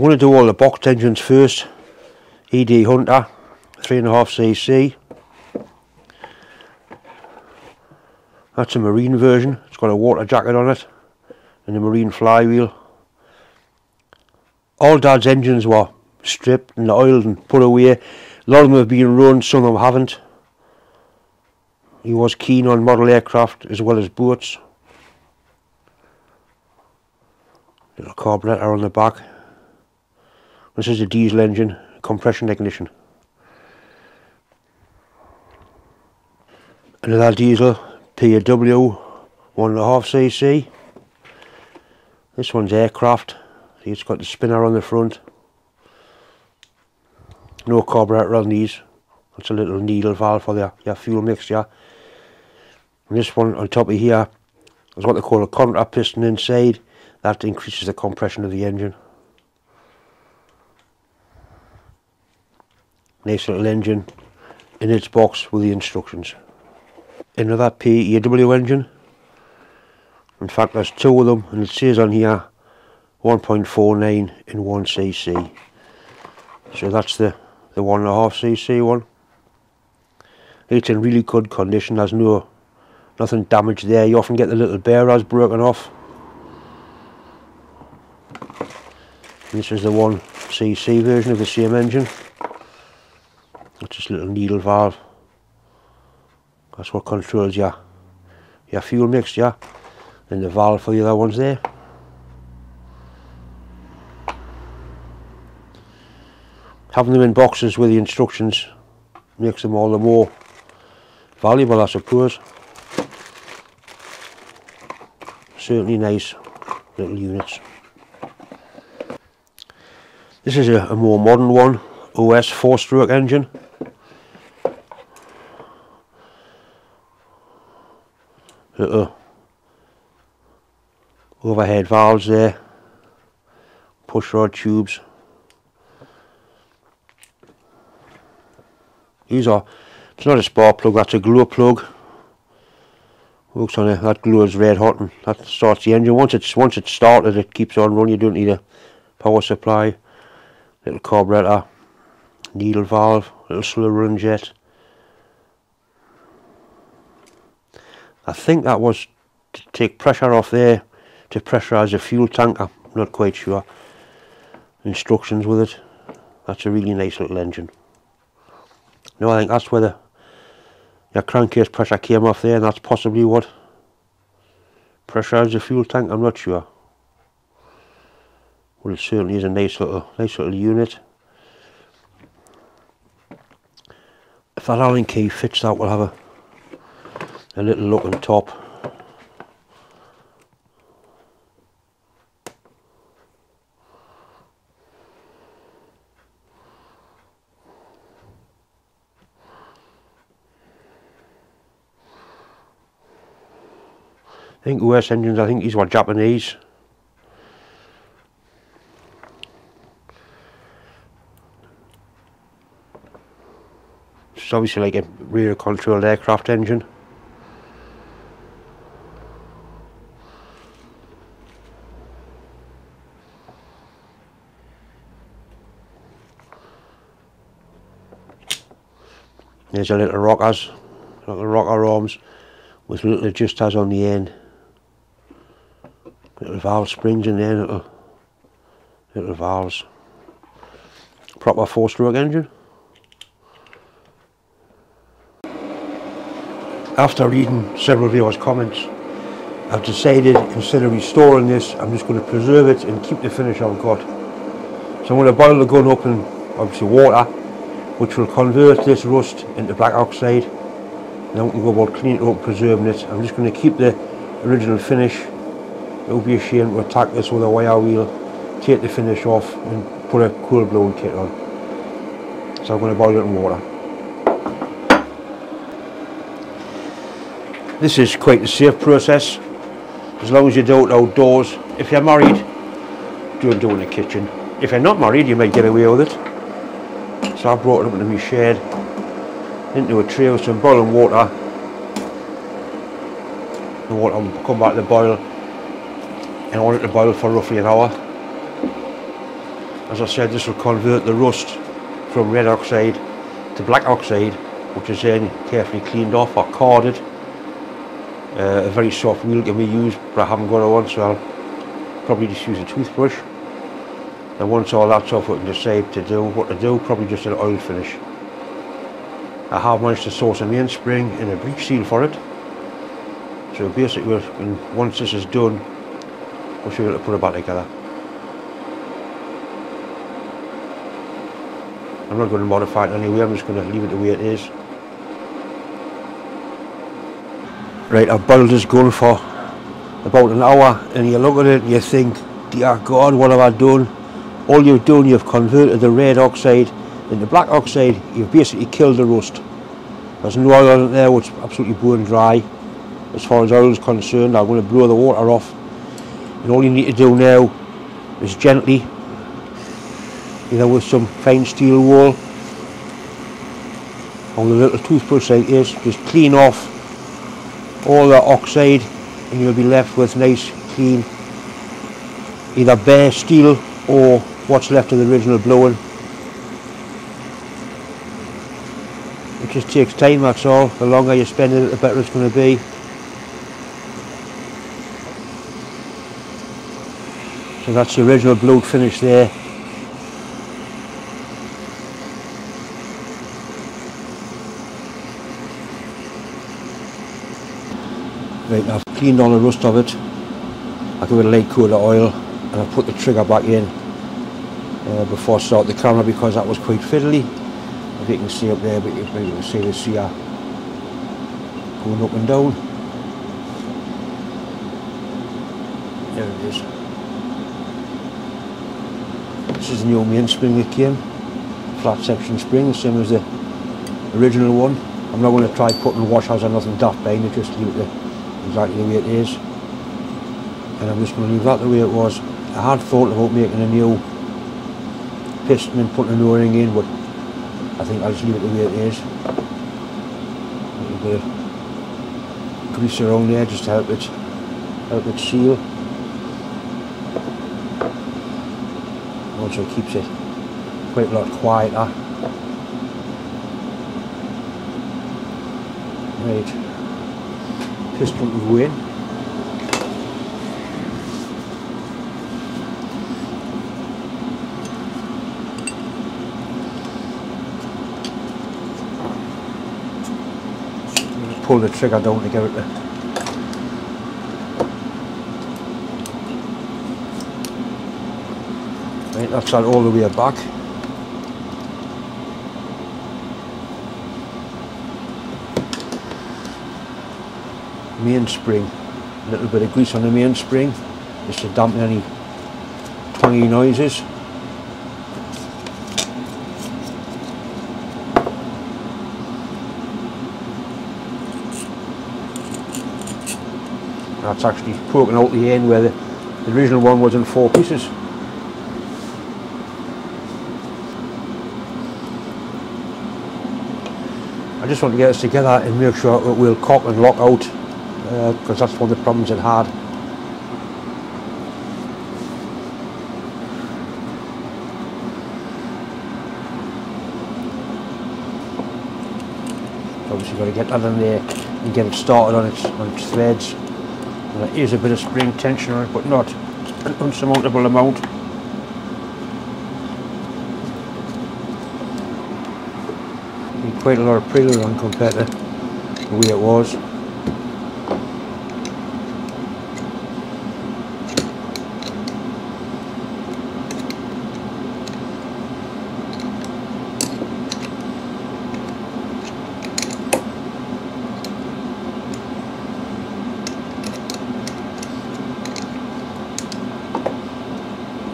I'm going to do all the boxed engines first. ED Hunter, 3.5cc. That's a marine version. It's got a water jacket on it and a marine flywheel. All Dad's engines were stripped and oiled and put away. A lot of them have been run, some of them haven't. He was keen on model aircraft as well as boats. Little carburetor on the back. This is a diesel engine, compression ignition. Another diesel, PAW, 1.5cc. This one's aircraft. See, it's got the spinner on the front. No carburetor on these. That's a little needle valve for your fuel mixture. And this one on top of here is what they call a contact piston inside. That increases the compression of the engine. Nice little engine in its box with the instructions. Another PAW engine. In fact, there's two of them, and it says on here 1.49 in 1cc. So that's the 1.5cc one. It's in really good condition. There's nothing damaged there. You often get the little bearers broken off. This is the 1cc version of the same engine. It's just a little needle valve. That's what controls your fuel mixture, and the valve for the other ones there. Having them in boxes with the instructions makes them all the more valuable, I suppose. Certainly nice little units. This is a more modern one, OS 4-stroke engine. Little overhead valves there, push rod tubes. It's not a spark plug, that's a glow plug. Works on it, that glows red hot and that starts the engine. Once it's started, it keeps on running. You don't need a power supply. Little carburetor, needle valve, little slow run jet. I think that was to take pressure off there to pressurise a fuel tank. I'm not quite sure. Instructions with it. That's a really nice little engine. No, I think that's where your crankcase pressure came off there, and that's possibly what pressurised the fuel tank. I'm not sure. Well, it certainly is a nice little unit. If that Allen key fits that, we'll have a little look on top. I think OS engines, I think these were Japanese. It's obviously like a rear controlled aircraft engine. There's a little rocker arms with little adjusters on the end. Little valve springs in there, little valves. Proper 4-stroke engine. After reading several viewers' comments, I've decided instead of restoring this, I'm just going to preserve it and keep the finish I've got. So I'm going to boil the gun up in obviously water, which will convert this rust into black oxide. Then we can go about cleaning it up, preserving it. I'm just going to keep the original finish. It would be a shame to attack this with a wire wheel, take the finish off and put a cool blown kit on. So I'm going to boil it in water. This is quite a safe process, as long as you do it outdoors. If you're married, don't do it in the kitchen. If you're not married, you might get away with it. So I brought it up into my shed, into a tray with some boiling water. The water will come back to the boil, and I want it to boil for roughly an hour. As I said, this will convert the rust from red oxide to black oxide, which is then carefully cleaned off or carded. A very soft wheel can be used, but I haven't got one, so I'll probably just use a toothbrush. And once all that's off, we can decide what to do, probably just an oil finish. I have managed to source a mainspring and a breech seal for it. So basically, once this is done, we'll be able to put it back together. I'm not going to modify it anyway, I'm just going to leave it the way it is. Right, I've boiled this gun for about an hour, and you look at it and you think, dear God, what have I done? All you've done, you've converted the red oxide into black oxide. You've basically killed the rust. There's no oil in there, which is absolutely bone dry. As far as oil is concerned, I'm going to blow the water off. And all you need to do now is gently, either with some fine steel wool or with a little toothbrush like this, just clean off all the oxide, and you'll be left with nice, clean, either bare steel or what's left of the original blowing. It just takes time, that's all. The longer you spend it, the better it's going to be. So that's the original blowed finish there. Right, I've cleaned all the rust of it. I give it a light coat of oil, and I've put the trigger back in before I start the camera, because that was quite fiddly. If you can see up there, but you can see the sear going up and down. There it is. This is the new mainspring that came, flat section spring, the same as the original one. I'm not going to try putting washers or nothing daft behind it, just leave it exactly the way it is. And I'm just going to leave that the way it was. I had thought about making a new piston and putting an O-ring in, but I think I'll just leave it the way it is. A little bit of grease around there just to help it seal. Also keeps it quite a lot quieter. Right, piston will go in. Just pull the trigger down to get it there. Right, that's that all the way back. Mainspring, a little bit of grease on the mainspring just to dampen any twangy noises. That's actually poking out the end where the original one was in 4 pieces. I just want to get this together and make sure it will cock and lock out, because that's one of the problems it had. Obviously got to get that in there and get it started on its threads. And there is a bit of spring tension on it, but not an unsurmountable amount. Quite a lot of prelude on compared to the way it was.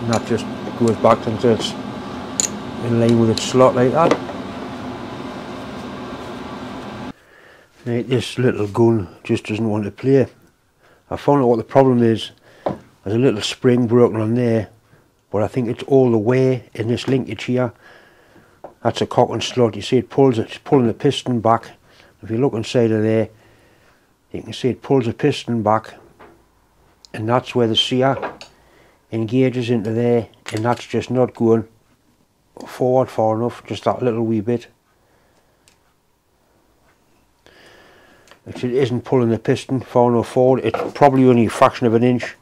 And that just goes back until it's in line with its slot like that. Right, this little gun just doesn't want to play. I found out what the problem is. There's a little spring broken on there, but I think it's all the way in this linkage here. That's a cock and slot. You see it's pulling the piston back. If you look inside of there, you can see it pulls the piston back, and that's where the sear engages into there and that's just not going forward far enough, just that little wee bit. It isn't pulling the piston far enough forward. It's probably only a fraction of an inch,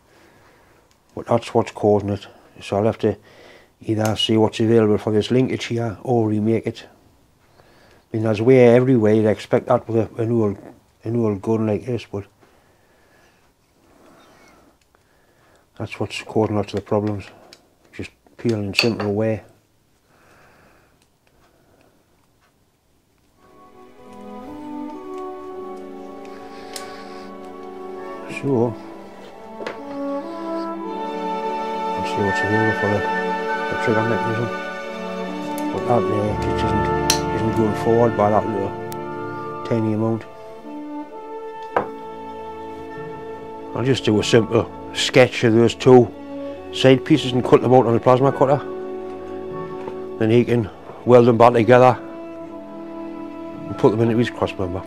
but that's what's causing it. So I'll have to either see what's available for this linkage here or remake it. I mean, there's wear everywhere, you'd expect that with an old gun like this, but that's what's causing lots of the problems. Just pure and simple wear. So, let's see what's available for the trigger mechanism. But that there just isn't going forward by that little tiny amount. I'll just do a simple sketch of those two side pieces and cut them out on a plasma cutter. Then he can weld them back together and put them into his cross member.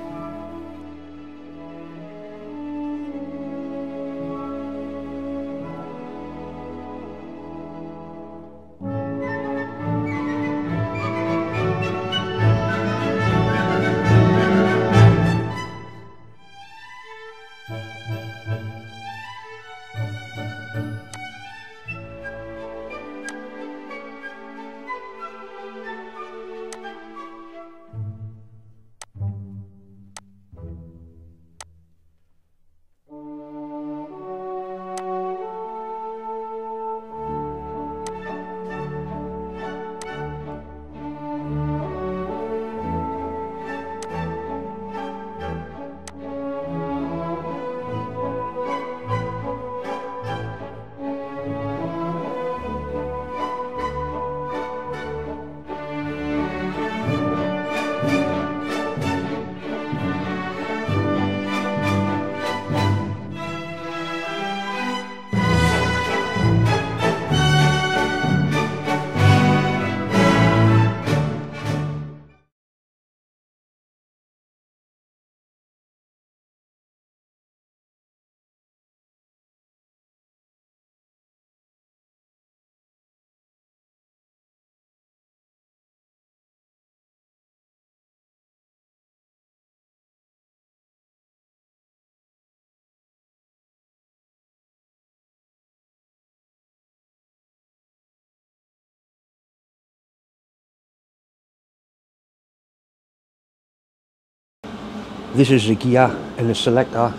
This is the gear and the selector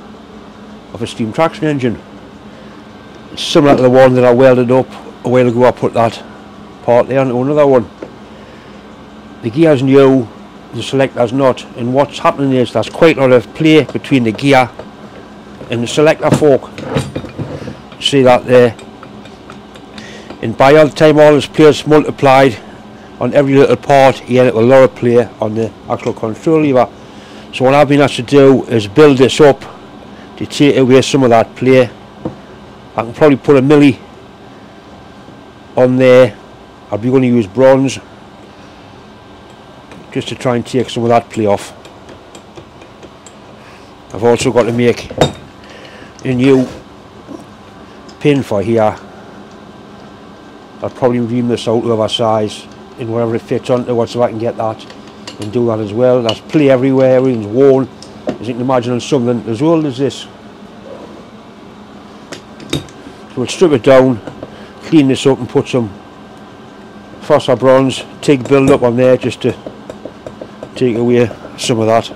of a steam traction engine. It's similar to the one that I welded up a while ago. I put that part there onto another one. The gear's new, the selector's not, and what's happening is there's quite a lot of play between the gear and the selector fork. See that there? And by the time all this play is multiplied on every little part, you end up with a lot of play on the actual control lever. So what I've been asked to do is build this up to take away some of that play. I can probably put a milli on there. I'll be going to use bronze just to try and take some of that play off. I've also got to make a new pin for here. I'll probably ream this out to oversize in wherever it fits onto it so I can get that and do that as well. There's play everywhere, everything's worn, as you can imagine, on something as old as this. So we'll strip it down, clean this up and put some phosphor bronze TIG build up on there just to take away some of that.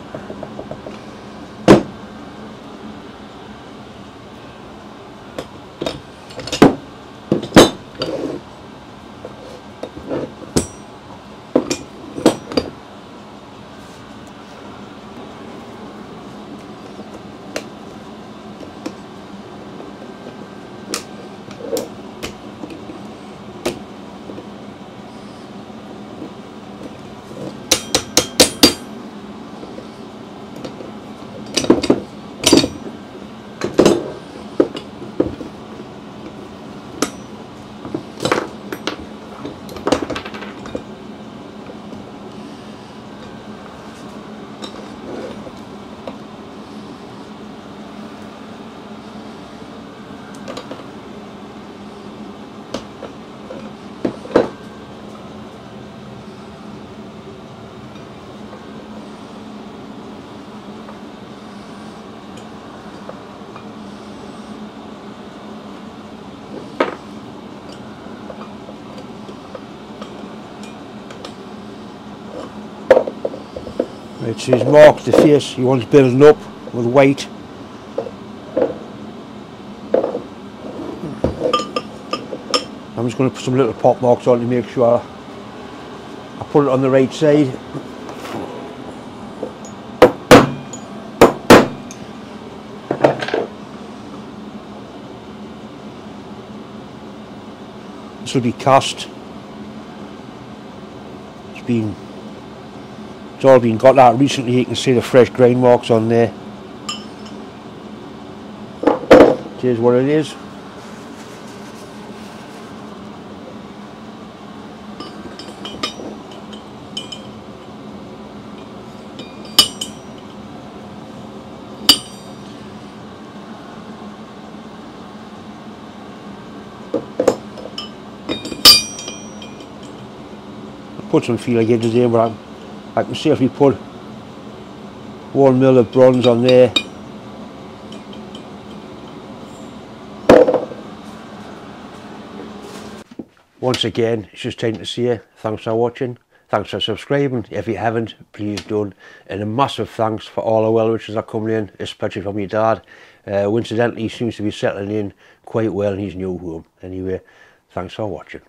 Right, so he's marked the face he wants building up with white. I'm just going to put some little pop marks on to make sure I put it on the right side. This will be cast. It's all been got out recently. You can see the fresh grind marks on there. Here's what it is. Put some feeler gauges in, but I can safely put 1 mil of bronze on there. Once again, it's just time to say thanks for watching, thanks for subscribing if you haven't, please do, and a massive thanks for all the well wishes that are coming in, especially from my dad, who incidentally seems to be settling in quite well in his new home. Anyway, thanks for watching.